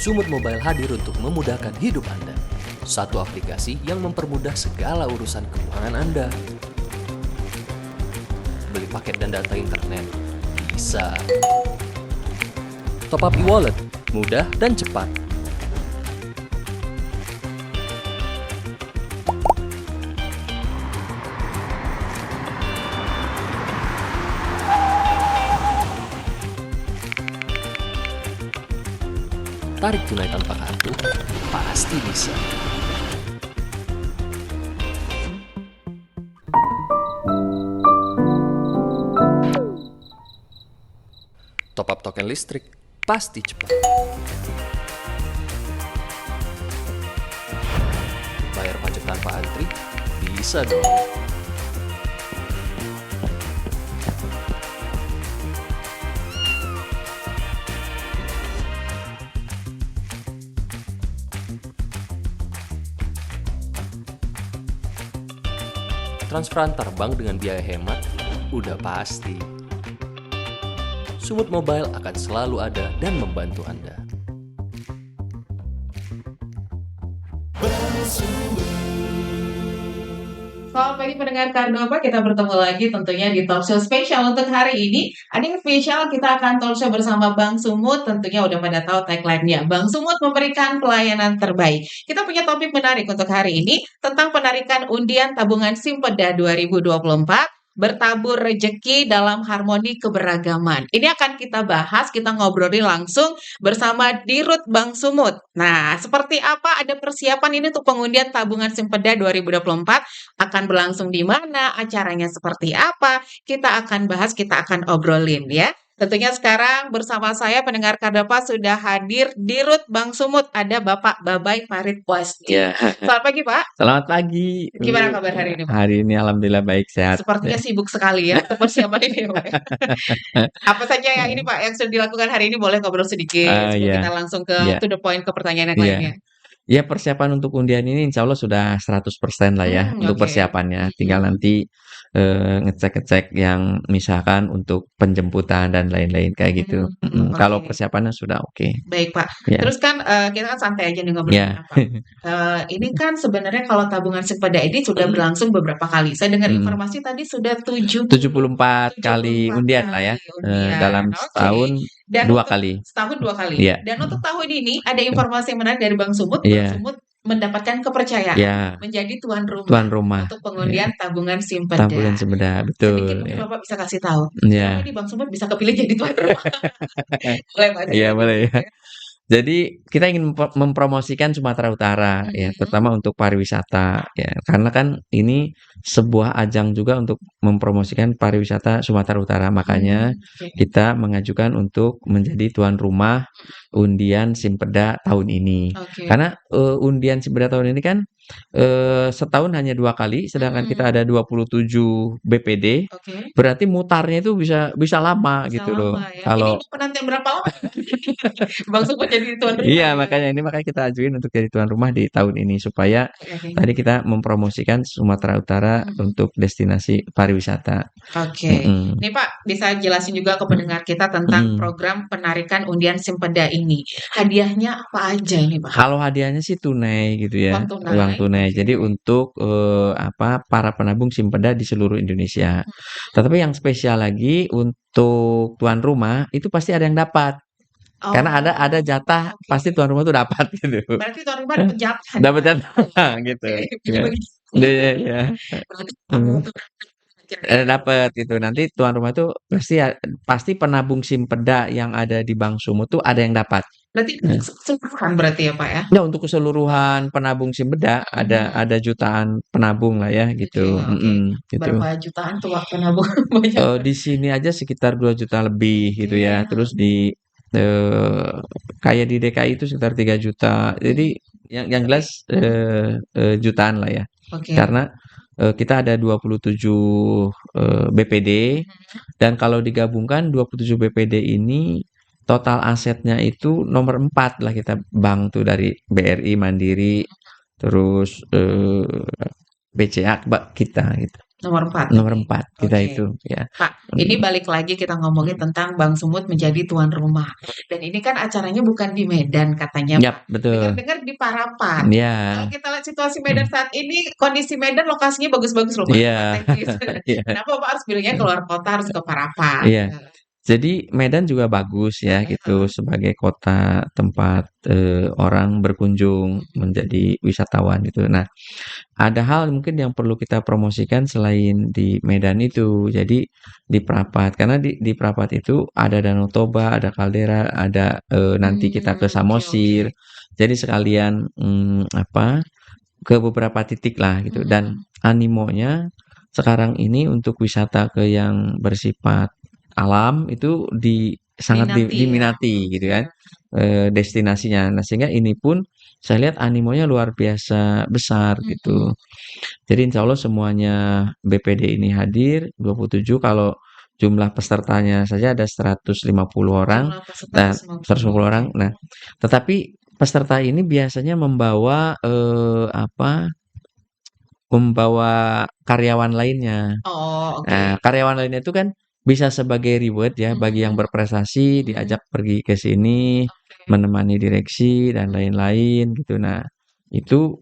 Sumut Mobile hadir untuk memudahkan hidup Anda. Satu aplikasi yang mempermudah segala urusan keuangan Anda. Beli paket dan data internet? Bisa. Top up e-wallet? Mudah dan cepat. Tarik tunai tanpa kartu? Pasti bisa. Top up token listrik? Pasti cepat. Bayar pajak tanpa antri? Bisa dong. Transfer antar bank dengan biaya hemat? Udah pasti. Sumut Mobile akan selalu ada dan membantu Anda. Selamat pagi pendengar Kardoba, kita bertemu lagi tentunya di talk show spesial untuk hari ini. Ada yang spesial, kita akan talk show bersama Bang Sumut, tentunya udah pada tahu tagline-nya. Bang Sumut memberikan pelayanan terbaik. Kita punya topik menarik untuk hari ini tentang penarikan undian tabungan Simpeda 2024. Bertabur rejeki dalam harmoni keberagaman. Ini akan kita bahas, kita ngobrolin langsung bersama Dirut Bang Sumut. Nah, seperti apa ada persiapan ini untuk pengundian tabungan Simpeda 2024? Akan berlangsung di mana? Acaranya seperti apa? Kita akan bahas, kita akan obrolin ya. Tentunya sekarang bersama saya pendengar Kardapa sudah hadir Dirut Bang Sumut. Ada Bapak Babai Farid Wasti. Ya, Selamat pagi Pak. selamat pagi. Gimana kabar hari ini Pak? Hari ini alhamdulillah baik, sehat. Sepertinya sibuk sekali ya untuk persiapan ini ya, Pak. Apa saja yang ini Pak yang sudah dilakukan hari ini, boleh ngobrol sedikit sebelum Ya, kita langsung ke ya, to the point ke pertanyaan yang ya. lainnya. Ya, persiapan untuk undian ini insya Allah sudah 100% lah ya untuk Oke. persiapannya. Tinggal nanti ngecek-ngecek yang misalkan untuk penjemputan dan lain-lain kayak gitu. Kalau Oke. persiapannya sudah oke. Baik Pak. Ya, Terus kan kita kan santai aja nih ngobrolin ya. apa. Ini kan sebenarnya kalau tabungan Simpeda ini sudah berlangsung beberapa kali. Saya dengar informasi tadi sudah 74 kali 74 undian lah ya. kali undian. Dalam Oke. setahun Dan 2 untuk kali. setahun 2 kali. Iya. Dan untuk tahun ini ada informasi yang menarik dari Bang Sumut. Bang Iya. Sumut mendapatkan kepercayaan Ya, menjadi tuan tuan rumah rumah. untuk Ya. pengundian tabungan Simpeda. Tabungan Simpeda, Sedikit betul. mungkin Ya. Bapak bisa kasih tahu. Ya. Kenapa ini Bang Sumut bisa kepilih jadi tuan rumah? Boleh Pak? Iya, boleh ya. Jadi kita ingin mempromosikan Sumatera Utara ya, terutama untuk pariwisata ya. Karena kan ini sebuah ajang juga untuk mempromosikan pariwisata Sumatera Utara. Makanya kita mengajukan untuk menjadi tuan rumah undian Simpeda tahun ini. Oke. Karena undian Simpeda tahun ini kan setahun hanya 2 kali, sedangkan kita ada 27 BPD. Oke. Berarti mutarnya itu bisa lama Bisa gitu loh. lama ya. Ini Kalau udah penantian berapa lama? Bang Sumut jadi tuan rumah. iya, ya? makanya kita ajuin untuk jadi tuan rumah di tahun ini supaya Oke. tadi kita mempromosikan Sumatera Utara untuk destinasi pariwisata. Oke. Nih Pak, bisa jelasin juga ke pendengar kita tentang program penarikan undian Simpeda ini. Hadiahnya apa aja ini Pak? Kalau hadiahnya sih tunai gitu ya, uang tunai. Jadi untuk para penabung Simpeda di seluruh Indonesia. Tetapi yang spesial lagi untuk tuan rumah itu pasti ada yang dapat. Karena ada jatah, pasti tuan rumah tuh dapat gitu. Berarti tuan rumah dapat jatah. Dapat jatah gitu. Iya. Dapat gitu. Nanti tuan rumah itu pasti penabung Simpeda yang ada di Bank Sumut tuh ada yang dapat. Berarti keseluruhan berarti ya Pak ya? Ya, untuk keseluruhan penabung Simpeda ada jutaan penabung lah ya gitu. Gitu. Berapa jutaan tuh Pak penabung? Di sini aja sekitar 2 juta lebih gitu ya. Terus di kayak di DKI itu sekitar 3 juta. Jadi yang jelas jutaan lah ya. Karena kita ada 27 BPD dan kalau digabungkan 27 BPD ini total asetnya itu nomor 4 lah kita bank tuh dari BRI, Mandiri, terus BCA kita gitu. Nomor 4 Nomor ini. 4 kita Oke. itu, ya. Pak, ini balik lagi kita ngomongin tentang Bang Sumut menjadi tuan rumah. Dan ini kan acaranya bukan di Medan katanya, Yap, Pak. betul. Dengar-dengar di Parapat. Kalau Iya. kita lihat situasi Medan saat ini, kondisi Medan lokasinya bagus-bagus loh, Pak. Iya. Strategis. Iya. Kenapa Pak harus pilihnya keluar kota, harus ke Parapat? Iya. Jadi Medan juga bagus ya gitu sebagai kota tempat orang berkunjung menjadi wisatawan gitu. Nah, ada hal mungkin yang perlu kita promosikan selain di Medan itu. Jadi di Prapat karena di Prapat itu ada Danau Toba, ada kaldera, ada nanti kita ke Oke, oke. Samosir. Jadi sekalian apa ke beberapa titik lah gitu dan animonya sekarang ini untuk wisata ke yang bersifat alam itu sangat Minati ya. diminati gitu kan destinasinya. Nah, sehingga ini pun saya lihat animonya luar biasa besar gitu. Jadi insya Allah semuanya BPD ini hadir 27 kalau jumlah pesertanya saja ada 150 orang. Jumlah peserta Nah, 150 150. orang. Nah, tetapi peserta ini biasanya membawa membawa karyawan lainnya. Oh, Nah, oke. karyawan lainnya itu kan bisa sebagai reward ya bagi yang berprestasi diajak pergi ke sini, Oke. menemani direksi dan lain-lain gitu. Nah, itu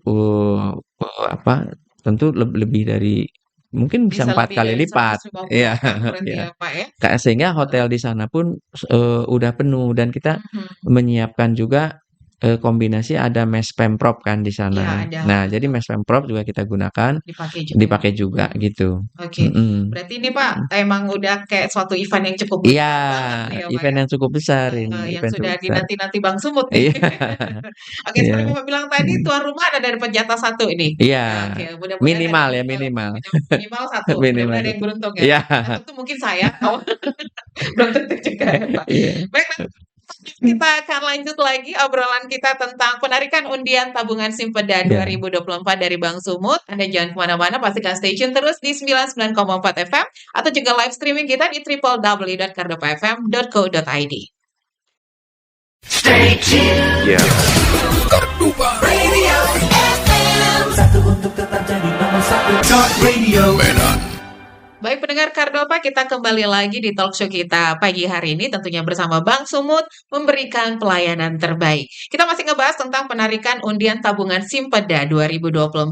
apa tentu lebih dari mungkin bisa Bisa 4 lebih kali dari lipat. 150 Iya, orang berarti iya. ya, Pak, ya? Sehingga hotel di sana pun udah penuh dan kita Mhm. menyiapkan juga kombinasi ada mes Pemprov kan di Iya, sana. ada. Nah, jadi mes Pemprov juga kita gunakan, Dipakai juga. dipakai juga gitu. Oke. Berarti ini Pak, Mhm. emang udah kayak suatu event yang cukup Iya, besar banget nih ya, Pak, event ya? yang cukup besar ini, Yang event cukup sudah besar. dinanti-nanti Bang Sumut nih. Iya, Oke, iya. seperti Bapak bilang tadi, tuan rumah ada dapat jatah 1 ini. Iya, Oke, mudah-mudahan ada minimal ya, minimal. minimal 1, Minimal mudah-mudahan ada yang satu. beruntung ya. Iya. Atau itu mungkin saya, belum tentu juga ya, Pak. Iya. Baik, kita akan lanjut lagi obrolan kita tentang penarikan undian tabungan Simpeda Iya. 2024 dari Bang Sumut. Anda jangan kemana-mana, pastikan stay tune terus di 99,4 FM atau juga live streaming kita di www.cardopafm.co.id. Stay tuned. Yeah. Radio FM. Satu untuk tetap jadi nomor 1. Talk Radio Medan. Baik pendengar Kardopa, kita kembali lagi di talk show kita pagi hari ini tentunya bersama Bang Sumut memberikan pelayanan terbaik. Kita masih ngebahas tentang penarikan undian tabungan Simpeda 2024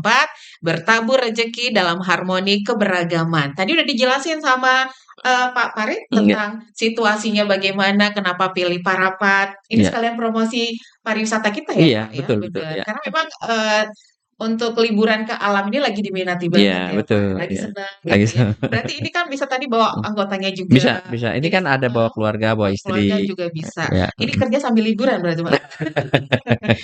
bertabur rezeki dalam harmoni keberagaman. Tadi udah dijelasin sama Pak Farid Iya. tentang situasinya bagaimana, kenapa pilih Parapat. Ini Iya. sekalian promosi pariwisata kita ya, Iya, Pak, ya, betul, betul, benar. ya. Karena memang untuk liburan ke alam ini lagi diminati banget Iya, ya, Pak. betul, Lagi ya. senang Lagi gitu ya. Berarti ini kan bisa tadi bawa anggotanya Bisa, juga. bisa. Ini Jadi kan ada bawa keluarga, bawa keluarga istri. juga bisa. Ya. Ini kerja sambil liburan berarti, Pak.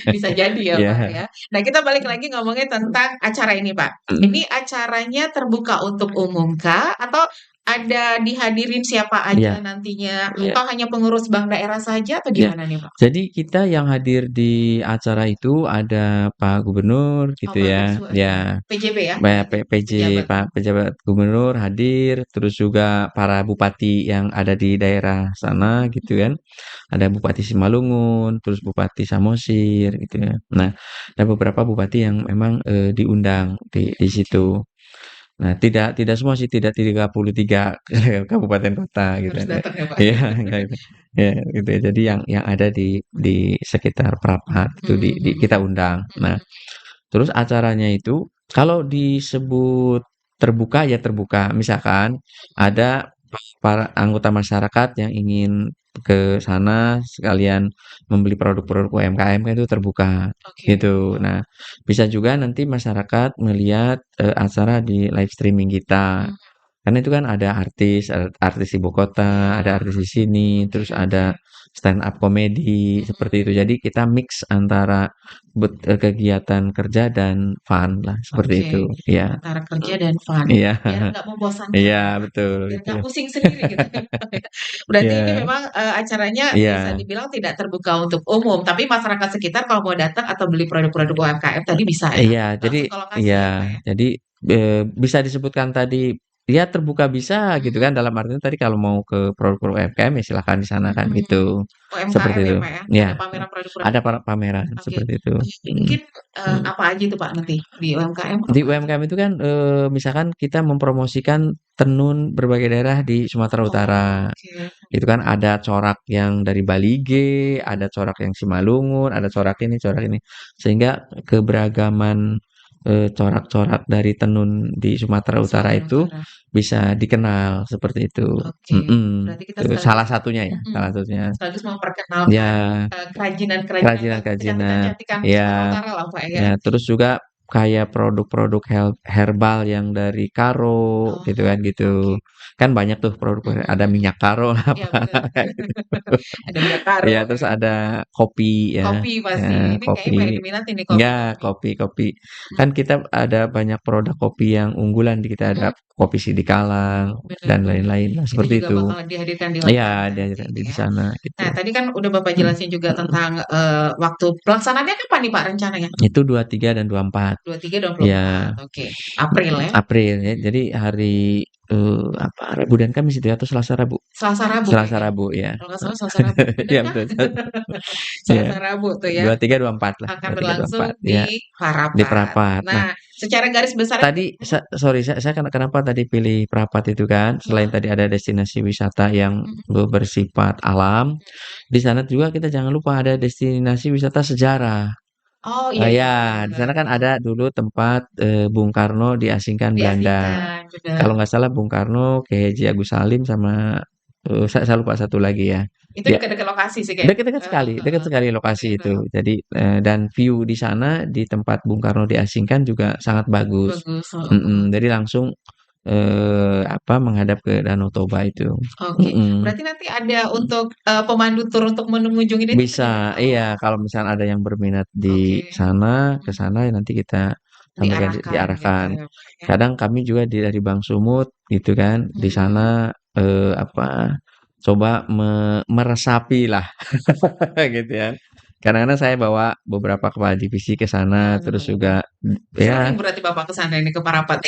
Bisa jadi ya, Iya. Pak, ya. Nah, kita balik lagi ngomongin tentang acara ini, Pak. Ini acaranya terbuka untuk umum kah? Atau ada dihadirin siapa aja Iya. nantinya? Iya. Atau hanya pengurus bank daerah saja atau Iya. gimana nih, Pak? Jadi kita yang hadir di acara itu ada Pak Gubernur gitu Pak ya. Biksu, Ya. PJB ya? PJ Pejabat. Pak Pejabat Gubernur hadir, terus juga para bupati yang ada di daerah sana gitu kan. Ada Bupati Simalungun, terus Bupati Samosir gitu ya. Nah, ada beberapa bupati yang memang diundang di situ. Nah, tidak semua sih, tidak 33 kabupaten kota gitu Harus kan. datang ya, Pak. Iya, kayak gitu. Ya, gitu ya. Jadi yang ada di sekitar Prapat itu kita undang. Nah, terus acaranya itu kalau disebut terbuka ya terbuka. Misalkan ada para anggota masyarakat yang ingin ke sana sekalian membeli produk-produk UMKM kan itu terbuka Oke. gitu. Nah, bisa juga nanti masyarakat melihat acara di live streaming kita. Karena itu kan ada artis ibu kota, ada artis di sini, terus ada stand up komedi seperti itu. Jadi kita mix antara kegiatan kerja dan fun lah seperti Oke. itu. Iya. Antara kerja dan fun. Iya. Biar nggak membosankan. Iya, betul Biar gitu. nggak pusing sendiri gitu. Berarti ini Iya. memang acaranya Iya. bisa dibilang tidak terbuka untuk umum, tapi masyarakat sekitar kalau mau datang atau beli produk-produk UMKM tadi bisa ya? Iya, jadi Langsung ke lokasi ya, Pak, ya? jadi bisa disebutkan tadi ya terbuka bisa gitu kan dalam artian tadi kalau mau ke produk-produk UMKM ya silakan di sana kan gitu. seperti UMKM ya, itu. Pak, ya? Ya, Ada pameran produk-produk ada pameran oke. seperti itu. Mungkin, Mhm. apa aja itu, Pak, nanti di UMKM Di apa aja? UMKM itu kan, misalkan kita mempromosikan tenun berbagai daerah di Sumatera Utara. Oke. Itu kan ada corak yang dari Balige, ada Mhm. corak yang Simalungun, ada corak ini, corak ini. Sehingga keberagaman, corak-corak dari tenun di Sumatera Utara Sumatera itu Utara. bisa dikenal seperti itu. Oke. Mhm, Berarti kita itu salah sekaligus satunya ya, mhm, salah satunya. sekaligus memperkenalkan, Ya, kerajinan-kerajinan kerajinan-kerajinan. kecantikan-kecantikan Sumatera Ya, Utara lah, Pak, ya? ya, terus juga kayak produk-produk herbal yang dari karo Oh, gitu kan oke. gitu. Kan banyak tuh produk Mhm ada mhm. minyak karo lah Iya apa bener. kayak gitu. Ada minyak karo, Ya terus ada kopi ya, kopi pasti. ya Ini kayaknya banyak kopi. diminati nih Ya kopi-kopi. kopi-kopi. Mhm Kan kita ada banyak produk kopi yang unggulan di kita ada mhm. kopi Sidikalang Bener dan bener. lain-lain. Nah Itu seperti juga itu. bakalan dihadirkan di Iya UMKM nanti diajarkan di ya. sana gitu. Nah, tadi kan udah Bapak Mhm, jelasin juga mhm. tentang, waktu pelaksanaannya kapan nih Pak rencananya? Itu 23 dan 24. 23, 24, Ya. oke. April ya? April ya, jadi hari, apa, Rabu dan Kamis itu ya atau Selasa Rabu? Selasa Rabu Selasa kayaknya. Rabu ya, Kalau nggak salah Selasa Rabu, bener iya kah? betul, iya, Selasa Rabu tuh ya, 23, 24 lah, akan 23, berlangsung 24 di ya, di Parapat. Prapat. Nah, Nah, secara garis besarnya tadi sorry saya kenapa tadi pilih Prapat itu kan, selain heeh, tadi ada destinasi wisata yang, mhm, bersifat alam, mhm. di sana juga kita jangan lupa ada destinasi wisata sejarah. Oh, iya iya, Ya, di bener, sana kan ada dulu tempat, Bung Karno diasingkan Belanda. diasingkan, bener. Kalau nggak salah Bung Karno, Kiai Haji Agus Salim sama, saya lupa satu lagi ya. Itu Dia dekat-dekat lokasi sih kayaknya. dekat Heeh, sekali oke, lokasi heeh, itu. Jadi, dan view di sana di tempat Bung Karno diasingkan juga sangat bagus. bagus, heeh heeh. Mhm, jadi langsung, apa, menghadap ke Danau Toba itu. Oke, Mhm. berarti nanti ada untuk, pemandu tur untuk mengunjungi itu Bisa, ada nggak? iya, Oh, kalau misalnya ada yang berminat di oke, sana, ke mhm, sana nanti kita sampaikan diarahkan gitu diarahkan. ya, Pak, ya? Kadang kami juga dari Bang Sumut gitu kan, di sana, Mhm, apa, coba meresapi lah gitu ya. Kadang-kadang saya bawa beberapa kepala divisi ke sana, terus heeh. juga, Sering ya berarti Bapak ke sana ini, ke Parapat?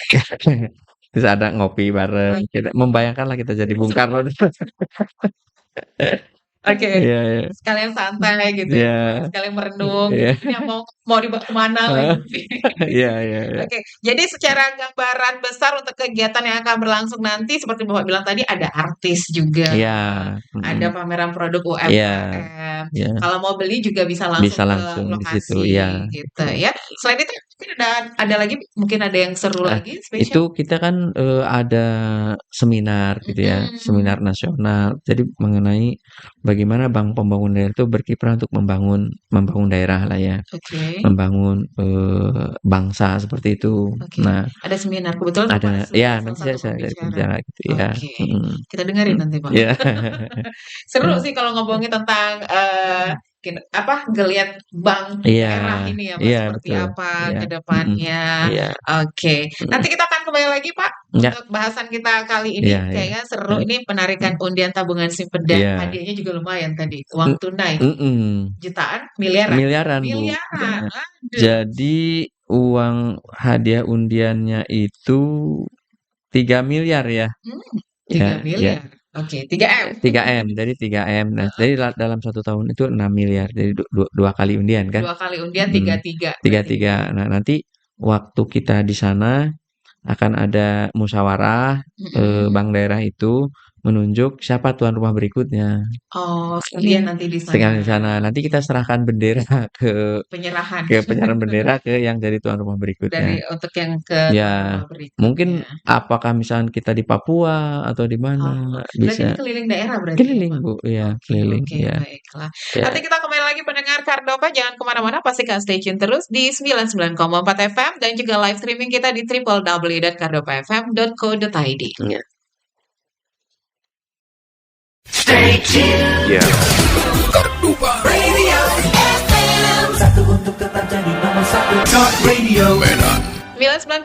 terus ada ngopi bareng, kita membayangkanlah kita jadi Bung Karno. Oke, Iya iya. sekalian santai gitu ya, Iya, Pak, sekalian merenung iya. gitu, ini mau dibawa ke mana lagi sih? Iya iya iya. Oke, jadi secara gambaran besar untuk kegiatan yang akan berlangsung nanti seperti Bapak bilang tadi ada artis juga, Iya, ada mhm. pameran produk Iya UMKM, iya, kalau mau beli juga bisa langsung bisa ke langsung di situ, iya, lokasi gitu betul. ya. Selain itu mungkin ada lagi mungkin ada yang seru Nah, lagi itu spesial? kita kan, ada seminar gitu ya, Mhm, seminar nasional. Jadi mengenai bagaimana Bank Pembangunan Daerah itu berkiprah untuk membangun membangun daerah lah ya, oke membangun, bangsa seperti itu. oke. Nah, Ada seminar, kebetulan Bapak ada ya sebagai salah nanti satu saya pembicara. bicara gitu ya, Oke, mhm, kita dengerin mmm, nanti, Pak. iya. Seru sih kalau ngomongin tentang, apa, geliat bank Iya daerah ini ya, Pak, iya seperti betul, apa iya, ke mhm, depannya. iya, Oke, mhm, nanti kita akan kembali lagi, Pak, iya untuk bahasan kita kali ini. iya iya, Kayaknya seru heeh, ini penarikan mhm, undian tabungan simpedan. iya, Hadiahnya juga lumayan tadi, uang tunai. mhm, Jutaan? Miliaran? miliaran, Bu. Miliaran, Ya, aduh, jadi uang hadiah undiannya itu 3 miliar ya, hmm, tiga ya ya, miliar. Oke, 3M. 3 M, jadi 3 M. Nah, jadi dalam 1 tahun itu 6 miliar, jadi 2 kali undian kan, 2 kali undian mhm, 33 berarti ya. 33. Nah, nanti waktu kita di sana akan ada musyawarah, Mhm. bank daerah itu menunjuk siapa tuan rumah berikutnya. Oh, sekalian nanti di sana. Dengan di sana, nanti Oke. kita serahkan bendera ke Penyerahan penyerahan bendera ke yang jadi tuan rumah dari berikutnya. untuk yang ke tuan Ya, rumah berikutnya. mungkin apakah misalnya kita di Papua atau di Oh, mana, berarti ini bisa. keliling daerah berarti ya, Keliling, Pak? Bu, iya, Oke keliling, oke, iya, baiklah. iya. Nanti kita kembali lagi pendengar Cardova, jangan kemana-mana, pastikan stay tune terus di 99,4 FM dan juga live streaming kita di www.cardovafm.co.id. Iya. Stay tuned. Yeah. Radio FM. Satu untuk tetap jadi nomor satu. Talk Radio. 99,4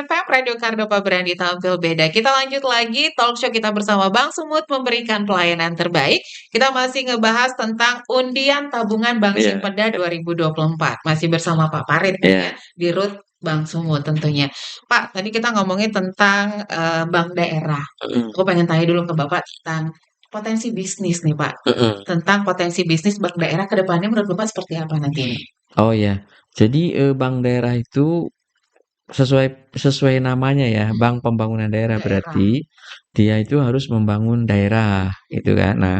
FM Radio Cardova berani tampil beda. Kita lanjut lagi talk show kita bersama Bang Sumut memberikan pelayanan terbaik. Kita masih ngebahas tentang undian tabungan Bank Iya Simpeda 2024. Masih bersama Pak Parit nih ya, iya, di Rut Bank Sumut tentunya. Pak, tadi kita ngomongin tentang bank daerah. mhm, Aku pengen tanya dulu ke Bapak tentang potensi bisnis nih Pak. Mhm. Tentang potensi bisnis bank daerah ke depannya menurut Bapak seperti apa nanti ini? Oh ya, jadi, bank daerah itu sesuai namanya ya, Bank Pembangunan Daerah, Daerah. berarti dia itu harus membangun daerah, gitu kan. Nah,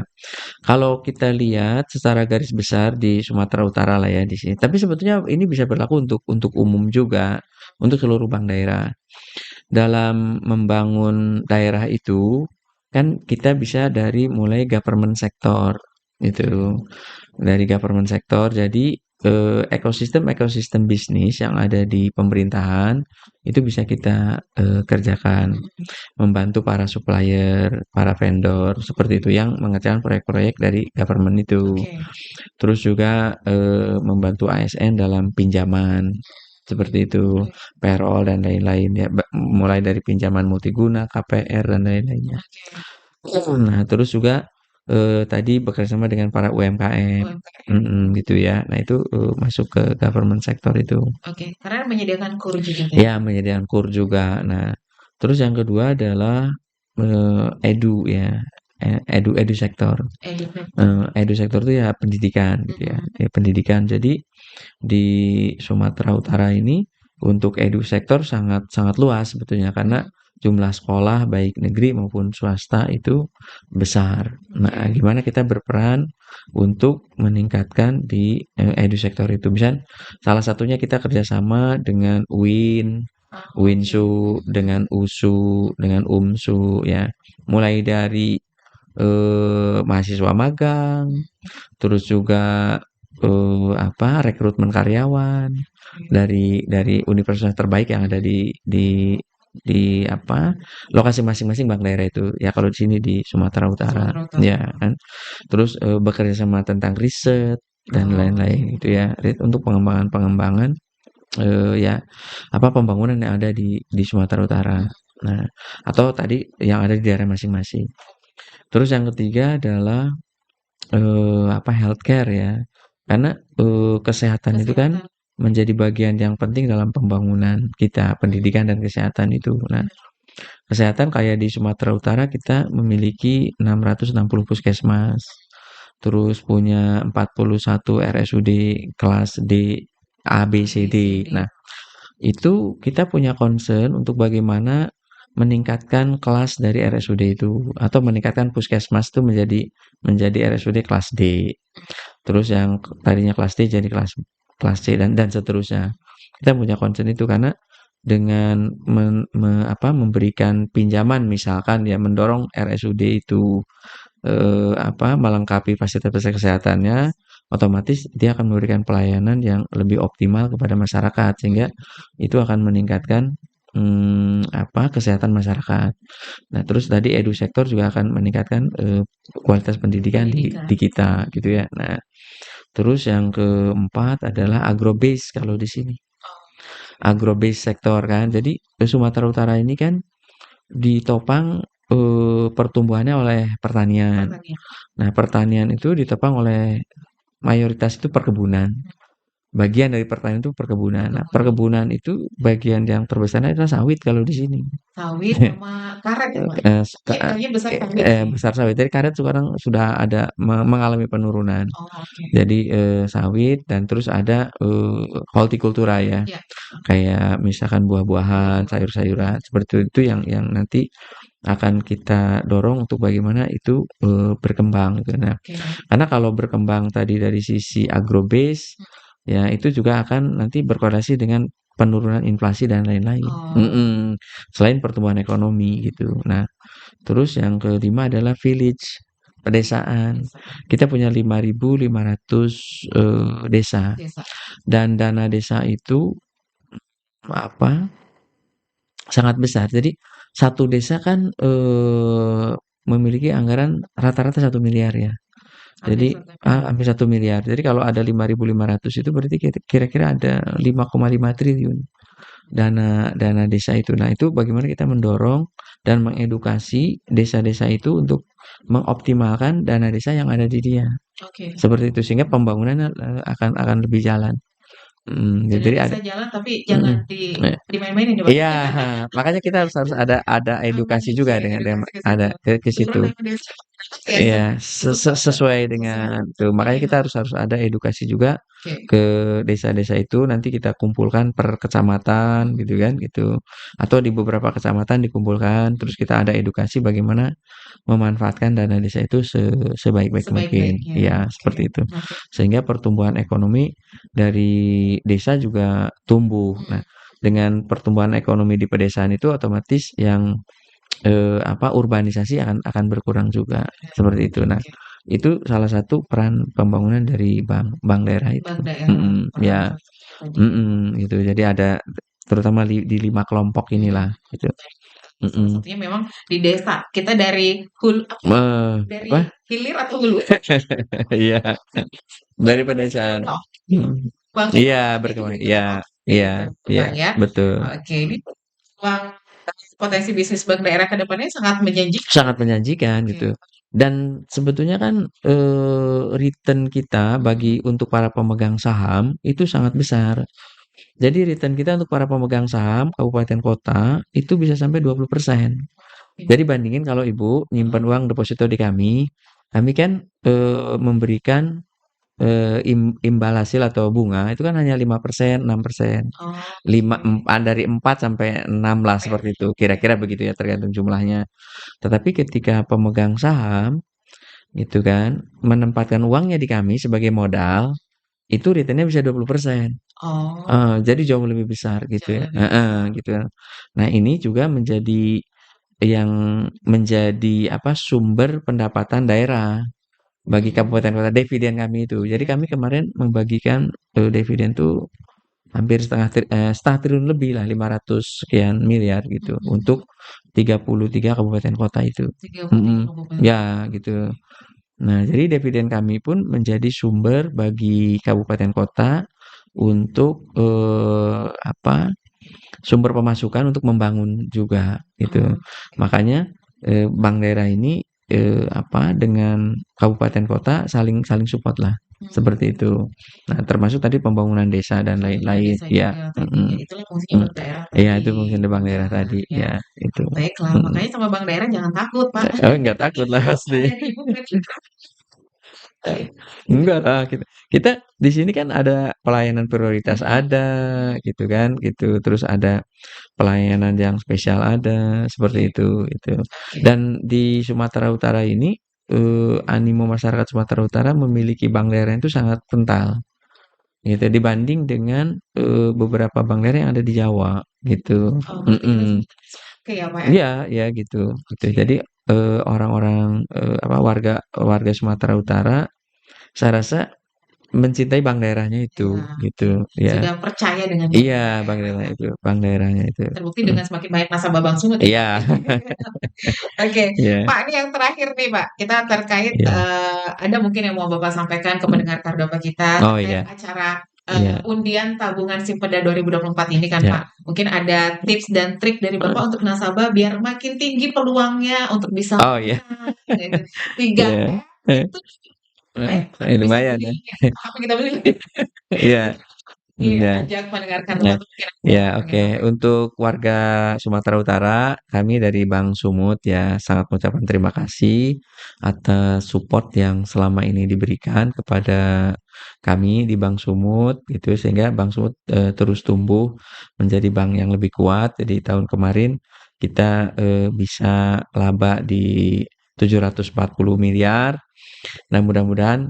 kalau kita lihat secara garis besar di Sumatera Utara lah ya di sini, tapi sebetulnya ini bisa berlaku untuk umum juga, untuk seluruh bank daerah. Dalam membangun daerah itu, kan kita bisa dari mulai government sector, gitu. Dari government sector, jadi, ekosistem bisnis yang ada di pemerintahan, itu bisa kita, kerjakan. Membantu para supplier, para vendor, seperti itu, yang mengerjakan proyek-proyek dari government itu. Oke. Terus juga, membantu ASN dalam pinjaman, seperti itu, payroll dan lain-lain ya, mulai dari pinjaman multiguna, KPR dan lain-lainnya. Oke. Nah, terus juga, tadi bekerjasama dengan para UMKM, UMKM. gitu ya. Nah, itu, masuk ke government sector itu. Oke, karena menyediakan KUR juga tadi. Ya, menyediakan KUR juga. Nah, terus yang kedua adalah, edu ya, edu sektor. Educate. Edu sektor itu ya pendidikan gitu ya, ya pendidikan. Jadi di Sumatera Utara ini untuk edu sektor sangat sangat luas sebetulnya, karena jumlah sekolah baik negeri maupun swasta itu besar. Nah, gimana kita berperan untuk meningkatkan di, edu sektor itu. Misal salah satunya kita kerjasama dengan UIN, Winsu, dengan USU, dengan UMSU ya. Mulai dari mahasiswa magang, terus juga rekrutmen karyawan dari universitas terbaik yang ada di lokasi masing-masing bank daerah itu. Ya kalau di sini di Sumatera Utara, Sumatera Utara. ya kan. Terus bekerja sama tentang riset dan lain-lain gitu ya, untuk pengembangan ya pembangunan yang ada di Sumatera Utara. Nah, atau tadi yang ada di daerah masing-masing. Terus yang ketiga adalah healthcare ya. Karena kesehatan itu kan menjadi bagian yang penting dalam pembangunan kita, pendidikan dan kesehatan itu. Nah, kesehatan kayak di Sumatera Utara kita memiliki 660 puskesmas. Terus punya 41 RSUD kelas D, A, B, C, D. Nah, itu kita punya concern untuk bagaimana meningkatkan kelas dari RSUD itu, atau meningkatkan puskesmas itu menjadi RSUD kelas D. Terus yang tadinya kelas D jadi kelas C dan seterusnya. Kita punya concern itu karena dengan memberikan pinjaman, misalkan ya, mendorong RSUD itu melengkapi fasilitas kesehatannya, otomatis dia akan memberikan pelayanan yang lebih optimal kepada masyarakat, sehingga itu akan meningkatkan kesehatan masyarakat. Nah, terus tadi edu sektor juga akan meningkatkan kualitas pendidikan di kita gitu ya. Nah, terus yang keempat adalah agrobase kalau di sini. Agrobase sektor kan. Jadi Sumatera Utara ini kan ditopang pertumbuhannya oleh pertanian. Nah, pertanian itu ditopang oleh mayoritas itu perkebunan. Bagian dari pertanian itu perkebunan. Nah, perkebunan itu bagian yang terbesarnya adalah sawit kalau di sini. Sawit sama karet ya, Pak? Kayaknya besar sawit sih. Besar sawit. Jadi karet sekarang sudah ada mengalami penurunan. Oh, oke. Jadi sawit, dan terus ada hortikultura ya. Ya. Kayak misalkan buah-buahan, sayur-sayuran, seperti itu yang nanti akan kita dorong untuk bagaimana itu berkembang gitu. Nah, karena kalau berkembang tadi dari sisi agrobase, ya itu juga akan nanti berkorelasi dengan penurunan inflasi dan lain-lain. Selain pertumbuhan ekonomi gitu. Nah, terus yang kelima adalah village, pedesaan. Kita punya 5.500 desa. Dan dana desa itu sangat besar. Jadi satu desa kan memiliki anggaran rata-rata 1 miliar ya. Jadi hampir 1 miliar. Jadi kalau ada 5.500 itu berarti kira-kira ada 5,5 triliun dana desa itu. Nah, itu bagaimana kita mendorong dan mengedukasi desa-desa itu untuk mengoptimalkan dana desa yang ada di dia. Seperti itu, sehingga pembangunannya akan lebih jalan. Jadi bisa jalan tapi jangan dimain-mainin ya, Pak. Iya, makanya kita harus ada edukasi juga dengan ada ke situ. Ya, Iya, sesuai sesuai sesuai dengan tuh, makanya kita harus harus ada edukasi juga Oke. ke desa-desa itu, nanti kita kumpulkan per kecamatan gitu kan, gitu. Atau di beberapa kecamatan dikumpulkan, terus kita ada edukasi bagaimana memanfaatkan dana desa itu sebaik-baik mungkin. Sebaik-baiknya. Ya, Oke. seperti itu. Oke. Sehingga pertumbuhan ekonomi dari desa juga tumbuh. Nah, dengan pertumbuhan ekonomi di pedesaan itu otomatis yang urbanisasi akan berkurang juga, seperti itu. Nah, Oke. itu salah satu peran pembangunan dari bank daerah itu. Bank daerah peran Ya, tadi. gitu. Jadi ada terutama di 5 kelompok inilah gitu. Salah Mhm. satunya memang di desa. Kita dari hulu Apa? dari hilir atau hulu? Iya, dari pedesaan. Oh, Mhm. Bang Iya, ekonominya juga berkembang. ikut Iya, iya, iya, berkembang ya. betul. Oke, ini peluang potensi bisnis bank daerah ke depannya sangat menjanjikan. Sangat menjanjikan Oke. gitu. Dan sebetulnya kan, return kita bagi untuk para pemegang saham itu sangat besar. Jadi return kita untuk para pemegang saham kabupaten kota itu bisa sampai 20%. Jadi bandingin kalau Ibu nyimpen uang deposito di kami kan, memberikan, imbal hasil atau bunga itu kan hanya 5%, 6%. Oke. Dari 4 sampai 6 lah Oke. seperti itu, kira-kira begitu ya tergantung jumlahnya. Tetapi ketika pemegang saham gitu kan, menempatkan uangnya di kami sebagai modal, itu return-nya bisa 20%. Oh, Jadi jauh lebih besar gitu jauh ya, lebih besar. gitu kan. Nah, ini juga yang menjadi sumber pendapatan daerah bagi kabupaten kota, dividen kami itu. Jadi kami kemarin membagikan, dividen tuh hampir setengah triliun lebih lah, 500 sekian miliar gitu, untuk 33 kabupaten kota itu. 33 Mhm, kabupaten. ya gitu. Nah, jadi dividen kami pun menjadi sumber bagi kabupaten kota untuk, sumber pemasukan untuk membangun juga gitu. Oh, Makanya, bank daerah ini, dengan kabupaten kota saling saling support-lah, seperti itu. Nah, termasuk tadi pembangunan desa dan pembangunan lain-lain, desa ya, juga tadi ya. mhm, Itulah fungsinya bank daerah iya tadi. itu mungkin bank daerah tadi, Ya, ya itu, baiklah. mhm. Makanya sama bank daerah jangan takut, Pak. Oh, enggak takut lah pasti. Ada Ibu berarti. Enggak lah, kita di sini kan ada pelayanan prioritas ada, gitu kan, gitu. Terus ada pelayanan yang spesial ada, seperti itu, gitu. Oke. Dan di Sumatera Utara ini, animo masyarakat Sumatera Utara memiliki bank daerah itu sangat kental, gitu. Dibanding dengan, beberapa bank daerah yang ada di Jawa, gitu. Oh, berarti kita Mhm. oke ya, Pak ya? Iya iya gitu gitu. Oke. Jadi, orang-orang, warga warga Sumatera Utara saya rasa mencintai bank daerahnya itu, Ya, gitu, oke. ya. Sudah percaya dengan bank Iya, bank daerah. daerah itu, bank daerahnya itu. Terbukti Mhm. dengan semakin banyak nasabah Bank Sumut ya, Pak. Iya. Oke, Iya Pak, ini yang terakhir nih, Pak. Kita terkait iya. ada mungkin yang mau Bapak sampaikan ke Mhm. pendengar Kardoba kita Oh terkait iya acara iya undian tabungan Simpeda 2024 ini kan, iya. Pak. Mungkin ada tips dan trik dari Heeh. Bapak untuk nasabah biar makin tinggi peluangnya untuk bisa Oh iya. menang, gitu. 3 Iya. M Eh, itu supaya bisa lumayan beli ya. apa kita beli Iya iya, iya. ajak pendengar Kardoba Nah, tuh mungkin ada ya yang pengen oke. sampaikan. Untuk warga Sumatera Utara, kami dari Bank Sumut ya sangat mengucapkan terima kasih atas support yang selama ini diberikan kepada kami di Bank Sumut gitu sehingga Bank Sumut terus tumbuh menjadi bank yang lebih kuat. Jadi tahun kemarin kita bisa laba di 740 miliar. Nah, mudah-mudahan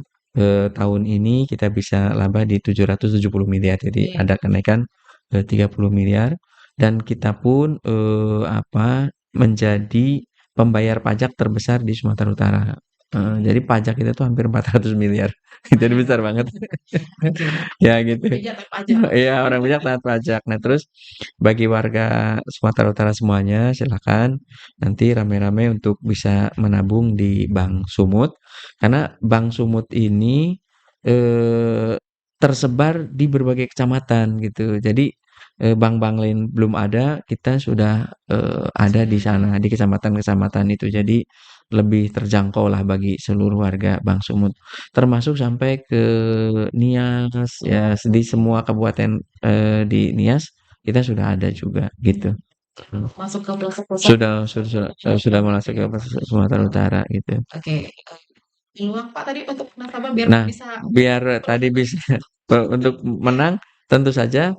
tahun ini kita bisa laba di 770 miliar. Jadi Iya. ada kenaikan 30 miliar dan kita pun menjadi pembayar pajak terbesar di Sumatera Utara. Jadi pajak kita tuh hampir 400 miliar. Jadi Lumayan. besar banget. Oke. Ya gitu. Bijak tapi pajak. Iya, orang bijak taat pajak. Nah, terus bagi warga Sumatera Utara semuanya, silakan nanti rame-rame untuk bisa menabung di Bank Sumut. Karena Bank Sumut ini tersebar di berbagai kecamatan gitu. Jadi bank-bank lain belum ada, kita sudah ada di sana di kecamatan-kecamatan itu. Jadi lebih terjangkau lah bagi seluruh warga Bank Sumut. Termasuk sampai ke Nias ya di semua kabupaten di Nias kita sudah ada juga gitu. masuk ke pelosok-pelosok. Sudah masuk ke Sumatera Utara gitu. Oke. Peluang Pak tadi untuk nasabah biar Nah, bisa biar tadi bisa untuk menang tentu saja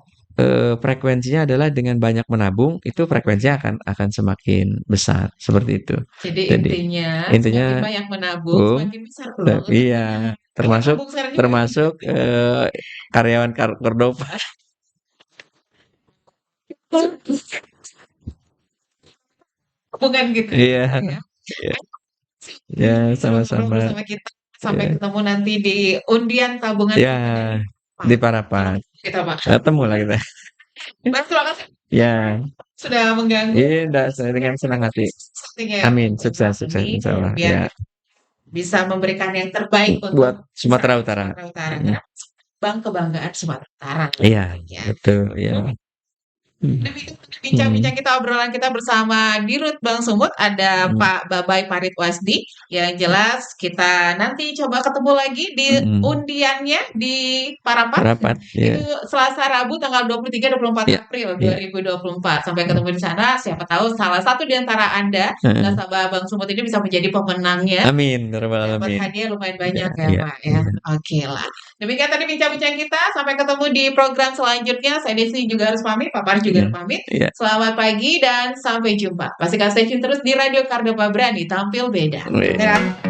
frekuensinya adalah dengan banyak menabung itu frekuensinya akan semakin besar seperti itu. jadi Jadi intinya intinya semakin banyak menabung, semakin besar peluang untuk iya menang. Banyak termasuk nabung sekarang juga. termasuk karyawan Cordova. Bukan gitu. Iya, Ya. iya, ya Sudah ngobrol sama-sama. bersama kita. Sampai Ya, ketemu nanti di undian tabungan ya kita di Parapat. kita Pak. Ketemu lah kita. Mas, terima kasih Ya, sudah mengganggu. iya, saya dengan senang hati. Sepertinya Amin, sukses, ini insya Allah. biar Ya, bisa memberikan yang terbaik buat untuk Sumatera Utara. Sumatera Utara. Bank Kebanggaan Sumatera Utara. Iya, Ya. betul. Ya. Demikian bincang-bincang kita, obrolan kita bersama Dirut Bank Sumut, ada Pak Babai Parit Wasdi. Yang jelas kita nanti coba ketemu lagi di undiannya di Parapat. Parapat, ya. Itu Selasa Rabu tanggal 23-24 Ya, April ya. 2024. Sampai ketemu di sana, siapa tahu salah satu di antara Anda nasabah Bank Sumut ini bisa menjadi pemenangnya. Amin, Dapat amin. hadiah lumayan banyak ya, Ya, Pak ya. ya. Oke lah. Demikian tadi bincang-bincang kita. Sampai ketemu di program selanjutnya. Saya Desi juga harus pamit, Pak Paris juga harus pamit. Ya. Selamat pagi dan sampai jumpa. Pastikan stay tune terus di Radio Cordova Brani, tampil beda. Wih. Dadah.